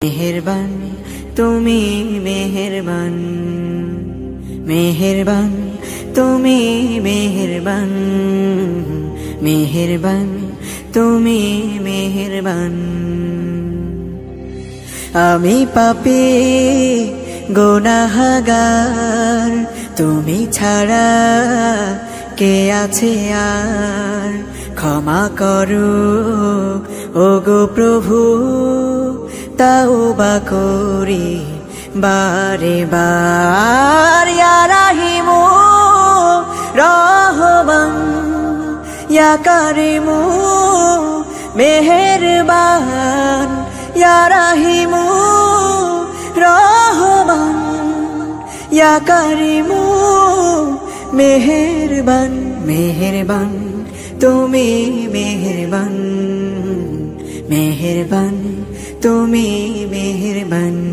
मेहरबान তুমি मेहरबान मेहरबान তুমি मेहरबान मेहरबान তুমি मेहरबान আমি পাপী গুনাহগার তুমি ছাড়া কে আছে আর ক্ষমা করো ওগো প্রভু তাওবা করি বারে বার ইয়া রাহিমু রহমান ইয়া কারিমু মেহেরবান ইয়া রাহিমু রহমান ইয়া কারিমু মেহেরবান মেহেরবান তুমি মেহেরবান मेहरबान তুমি मेहरबान।